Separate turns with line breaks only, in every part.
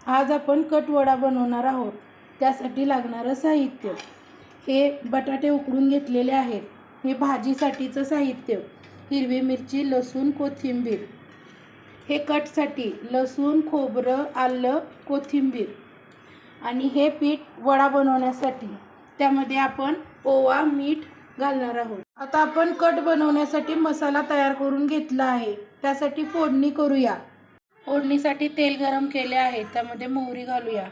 आज आपण कट वडा बनवणार आहोत। त्यासाठी लागणारं साहित्य, हे बटाटे उकडून घेतलेले आहेत। हे भाजीसाठीचं साहित्य, हिरवी मिरची, लसूण, कोथिंबीर। हे कटसाठी लसूण, खोबरं, आलं, कोथिंबीर। आणि हे पीठ वडा बनवण्यासाठी, त्यामध्ये आपण ओवा, मीठ घालणार आहोत। आता आपण कट बनवण्यासाठी मसाला तयार करून घेतला आहे। त्यासाठी फोडणी करूया। फोडणीसाठी तेल गरम केले आहे, त्यामध्ये मोहरी घालूया।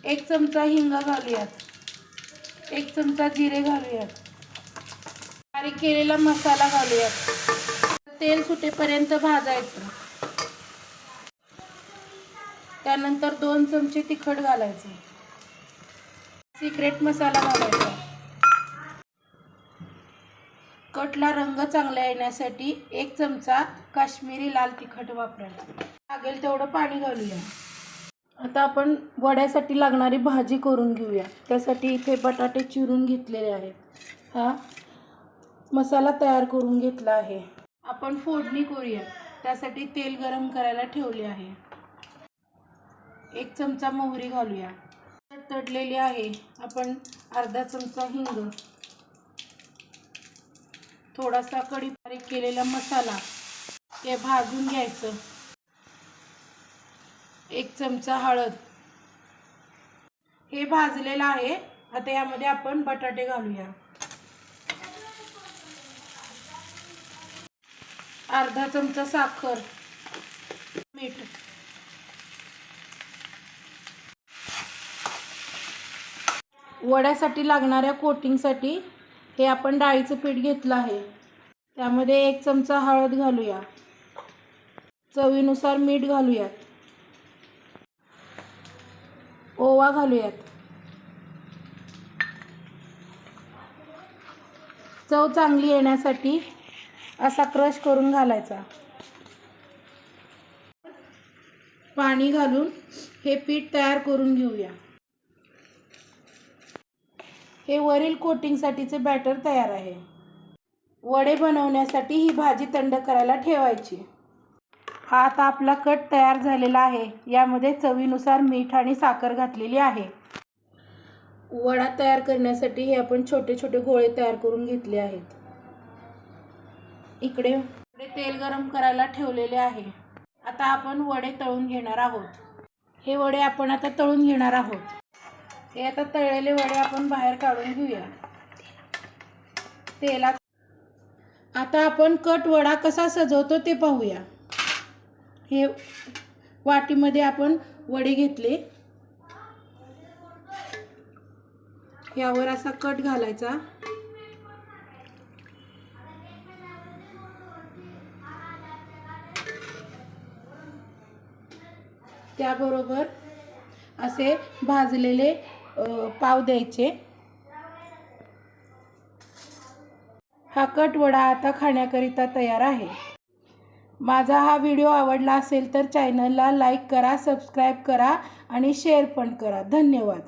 1 चमचा हिंग घालूयात। 1 चमचा जिरे घालूयात। बारीक केलेला मसाला घालूयात। तेल सुटेपर्यंत भाजायचं। त्यानंतर 2 चमचे तिखट घालायचे। सिक्रेट मसाला घालायचा। कटला रंग चांगला येण्यासाठी 1 चमचा काश्मीरी लाल तिखट वापरायचं। लागेल तेवढं पाणी घालूया। आता आपण वड्यासाठी लागणारी भाजी करून घेऊया। त्यासाठी इथे बटाटे चिरून घेतलेले आहेत। हा मसाला तयार करून घेतला आहे। आपण फोडणी करूया। त्यासाठी तेल गरम करायला ठेवले आहे। 1 चमचा मोहरी घालूया। तडलेली आहे। आपण अर्धा चमचा हिंग, थोडासा कढी, बारीक केलेला मसाला हे भाजून घ्यायचं। 1 चमचा हळद, हे भाजलेलं आहे। आता यामध्ये आपण बटाटे घालूया। अर्धा चमचा साखर, मीठ। वड्यासाठी लागणाऱ्या कोटिंगसाठी हे आपण डाळीचं पीठ घेतलं आहे। त्यामध्ये 1 चमचा हळद घालूया। चवीनुसार मीठ घालूयात। ओवा घालूयात। चव चांगली येण्यासाठी असा क्रश करून घालायचा। पाणी घालून हे पीठ तयार करून घेऊया। हे वरील कोटिंगसाठीचे बॅटर तयार आहे। वडे बनवण्यासाठी ही भाजी थंड करायला ठेवायची। हा आता आपला कट तयार झालेला आहे। यामध्ये चवीनुसार मीठ आणि साखर घातलेली आहे। वडा तयार करण्यासाठी हे आपण छोटे छोटे गोळे तयार करून घेतले आहेत। इकडे तेल गरम करायला ठेवलेले आहे। आता आपण वडे तळून घेणार आहोत। हे वडे आपण आता तळून घेणार आहोत। हे आता तळलेले वडे आपण बाहेर काढून घेऊया तेलात। आता आपण कट वडा कसा सजवतो ते पाहूया। हे वाटीमध्ये आपण वडे घेतले, यावर असा कट घालायचा। त्याबरोबर असे भाजलेले पाव द्यायचे। हा कट वडा आता खाण्याकरिता तयार आहे। माझा हा व्हिडिओ आवडला असेल तर चॅनलला लाईक करा, सबस्क्राईब करा आणि शेअर पण करा। धन्यवाद।